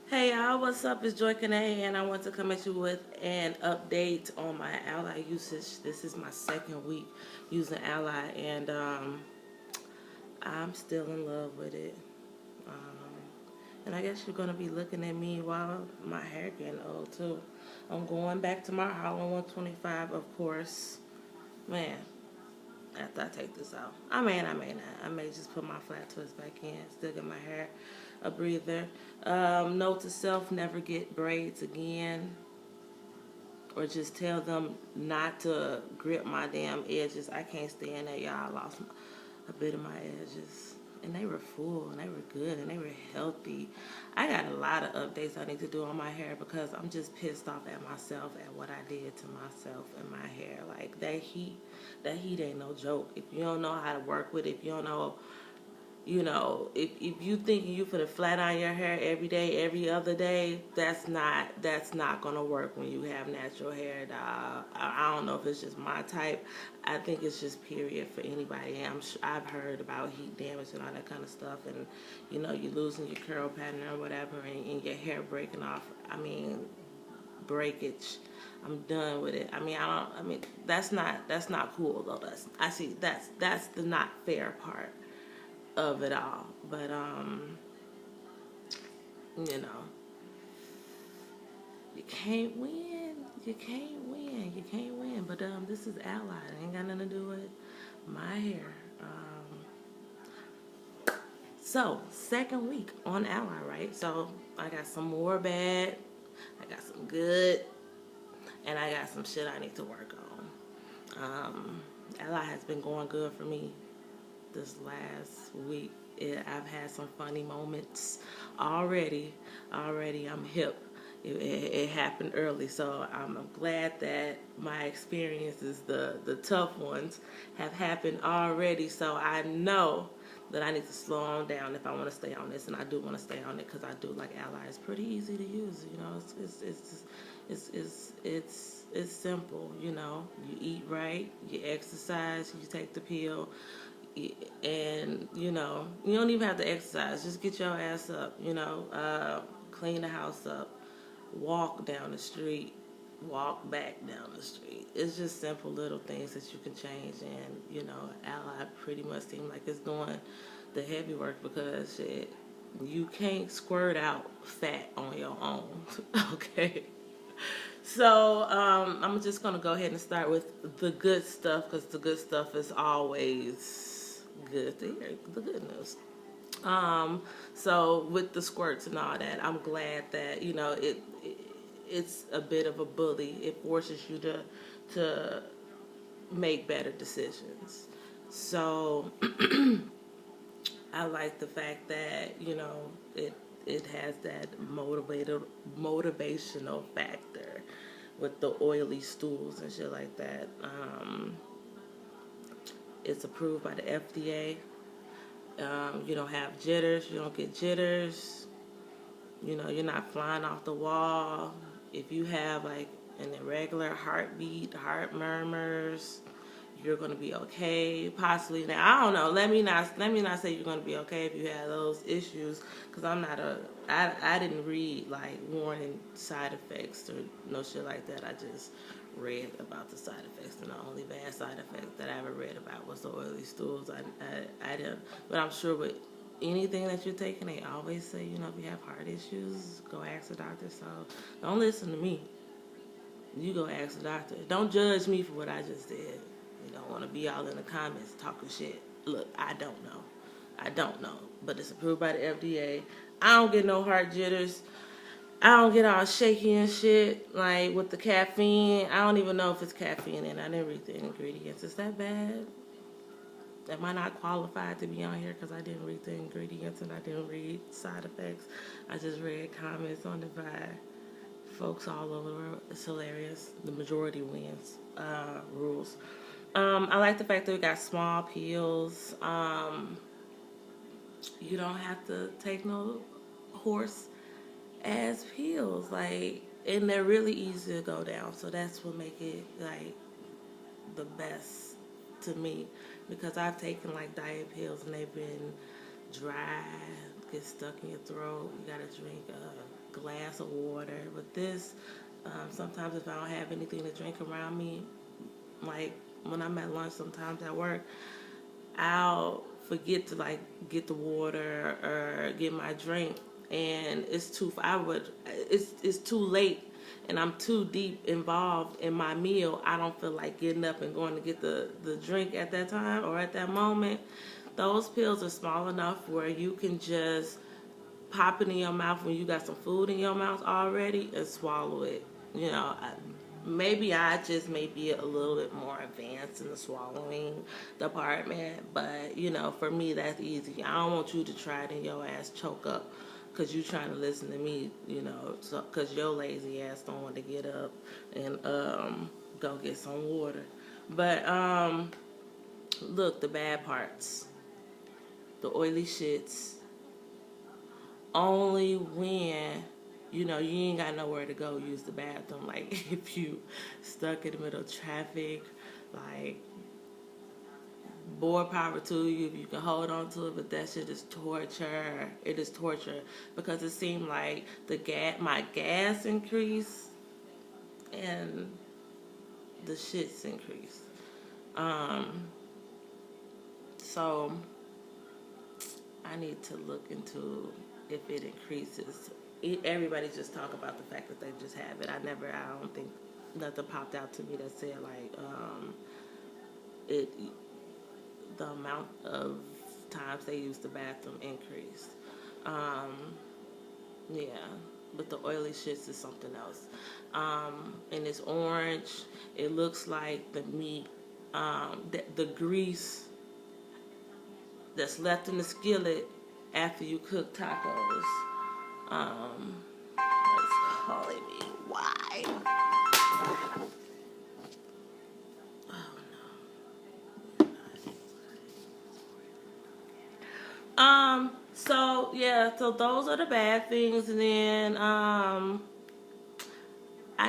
Hey y'all, what's up? It's Joy Kane, and I want to come at you with an update on my Alli usage. This is my second week using Alli, and I'm still in love with it. And I guess you're gonna be looking at me while my hair getting old too. I'm going back to my Holland 125, of course. Man, after I take this out, I may not. I may just put my flat twist back in, still get my hair a breather. Note to self: never get braids again, or just tell them not to grip my damn edges. I can't stand that, y'all. I lost a bit of my edges, and they were full, and they were good, and they were healthy. I got a lot of updates I need to do on my hair because I'm just pissed off at myself at what I did to myself and my hair. Like that heat ain't no joke. If you don't know how to work with it, if you don't know, if you thinking you finna flat iron your hair every day, every other day, that's not gonna work when you have natural hair, dog. I don't know if it's just my type. I think it's just period for anybody. I've heard about heat damage and all that kind of stuff, and you losing your curl pattern or whatever, and your hair breaking off. I mean, breakage. I'm done with it. I mean that's not cool though. That's the not fair part of it all. But you know, you can't win. You can't win. You can't win. But this is Alli. It ain't got nothing to do with my hair. So second week on Alli, right? So I got some more bad, I got some good, and I got some shit I need to work on. Alli has been going good for me this last week. I've had some funny moments already. I'm hip. It happened early, so I'm glad that my experiences, the tough ones, have happened already. So I know that I need to slow on down if I want to stay on this, and I do want to stay on it because I do like Alli. It's pretty easy to use. It's simple. You eat right, you exercise, you take the pill, and you don't even have to exercise. Just get your ass up. Clean the house up, walk down the street, walk back down the street. It's just simple little things that you can change, and Alli pretty much seems like it's doing the heavy work because shit, you can't squirt out fat on your own. Okay. So I'm just gonna go ahead and start with the good stuff because the good stuff is always good to hear. The good news. So with the squirts and all that, I'm glad that it's a bit of a bully. It forces you to make better decisions. So I like the fact that it has that motivational factor with the oily stools and shit like that. It's approved by the FDA. You don't have jitters. You don't get jitters. You're not flying off the wall. If you have like an irregular heartbeat, heart murmurs, you're gonna be okay. Possibly now, I don't know. Let me not say you're gonna be okay if you have those issues, because I didn't read like warning side effects or no shit like that. I just read about the side effects, and the only bad side effect that I ever read about was the oily stools. I didn't, but I'm sure with anything that you're taking, they always say, if you have heart issues, go ask the doctor. So don't listen to me. You go ask the doctor. Don't judge me for what I just did. You don't want to be all in the comments talking shit. Look, I don't know. But it's approved by the FDA. I don't get no heart jitters. I don't get all shaky and shit, like with the caffeine. I don't even know if it's caffeine in it. I didn't read the ingredients. Is that bad? Am I not qualified to be on here because I didn't read the ingredients and I didn't read side effects? I just read comments on it by folks all over the world. It's hilarious. The majority wins. Rules. I like the fact that we got small peels. You don't have to take no horse ass peels, and they're really easy to go down. So that's what make it like the best to me, because I've taken like diet pills and they've been dry, get stuck in your throat. You gotta drink glass of water. But this, sometimes if I don't have anything to drink around me, like when I'm at lunch sometimes at work, I'll forget to like get the water or get my drink, and it's too late and I'm too deep involved in my meal. I don't feel like getting up and going to get the drink at that time or at that moment. Those pills are small enough where you can just pop it in your mouth when you got some food in your mouth already and swallow it. You know, maybe I just may be a little bit more advanced in the swallowing department, but you know, for me that's easy. I don't want you to try it and your ass choke up because you trying to listen to me, you know, so because your lazy ass don't want to get up and go get some water. But look, the bad parts, the oily shits, only when you know you ain't got nowhere to go use the bathroom. Like if you stuck in the middle of traffic, like more power to you if you can hold on to it, but that shit is torture. It is torture because it seemed like my gas increased and the shits increased. So I need to look into if it increases. Everybody just talk about the fact that they just have it. I don't think nothing popped out to me that said like the amount of times they use the bathroom increased. Yeah, but the oily shits is something else. And it's orange. It looks like the meat, the grease that's left in the skillet after you cook tacos. It's calling me. Why? So yeah, so those are the bad things, and then I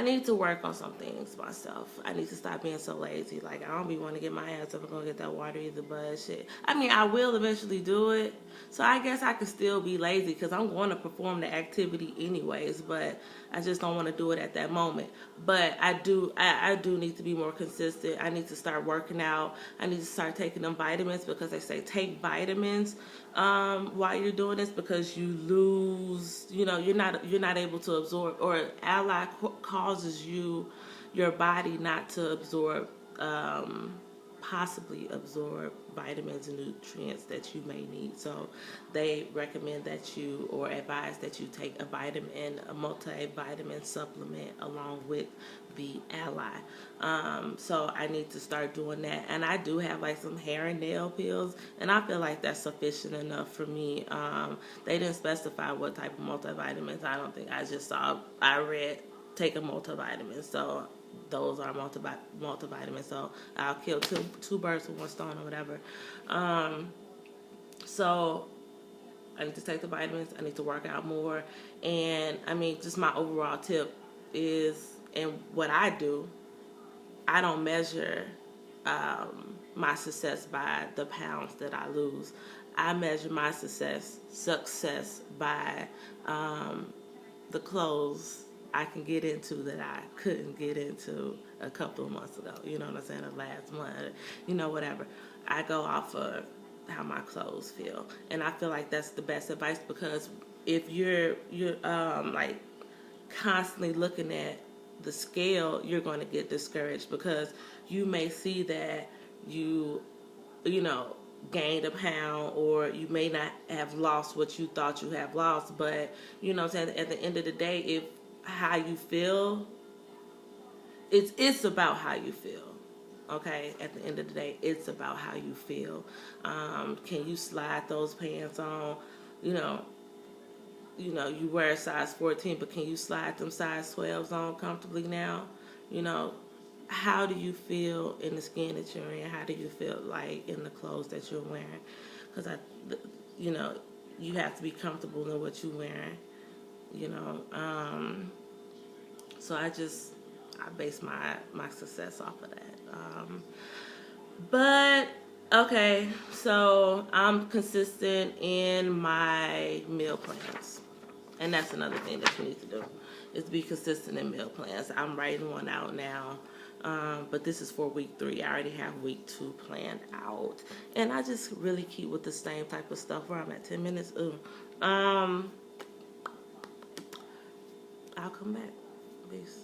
need to work on some things myself. I need to stop being so lazy. Like, I don't be wanting to get my ass up and go get that water either, but shit. I mean, I will eventually do it. So I guess I could still be lazy because I'm going to perform the activity anyways, but I just don't want to do it at that moment. But I do need to be more consistent. I need to start working out. I need to start taking them vitamins because they say take vitamins while you're doing this because you lose, you know, you're not able to absorb, or Alli causes your body not to absorb, possibly absorb vitamins and nutrients that you may need. So they recommend that you, or advise that you take a multivitamin supplement along with the Alli. So I need to start doing that. And I do have like some hair and nail pills, and I feel like that's sufficient enough for me. They didn't specify what type of multivitamins. I don't think. I read take a multivitamin. So those are multivitamins. So I'll kill two birds with one stone or whatever. So I need to take the vitamins. I need to work out more. And I mean, just my overall tip is, and what I do, I don't measure my success by the pounds that I lose. I measure my success by the clothes I can get into that I couldn't get into a couple of months ago. You know what I'm saying? Or last month, you know, whatever. I go off of how my clothes feel, and I feel like that's the best advice, because if you're like constantly looking at the scale, you're going to get discouraged because you may see that you know, gained a pound, or you may not have lost what you thought you have lost. But you know what I'm saying, at the end of the day, if how you feel, it's about how you feel. Okay, at the end of the day, it's about how you feel. Can you slide those pants on? You know, you wear a size 14, but can you slide them size 12s on comfortably now? You know, how do you feel in the skin that you're in? How do you feel like in the clothes that you're wearing? Because you know, you have to be comfortable in what you're wearing. You know, so I base my success off of that. But okay, so I'm consistent in my meal plans. And that's another thing that you need to do, is be consistent in meal plans. I'm writing one out now, but this is for week 3. I already have week 2 planned out, and I just really keep with the same type of stuff. Where I'm at 10 minutes. I'll come back. Peace.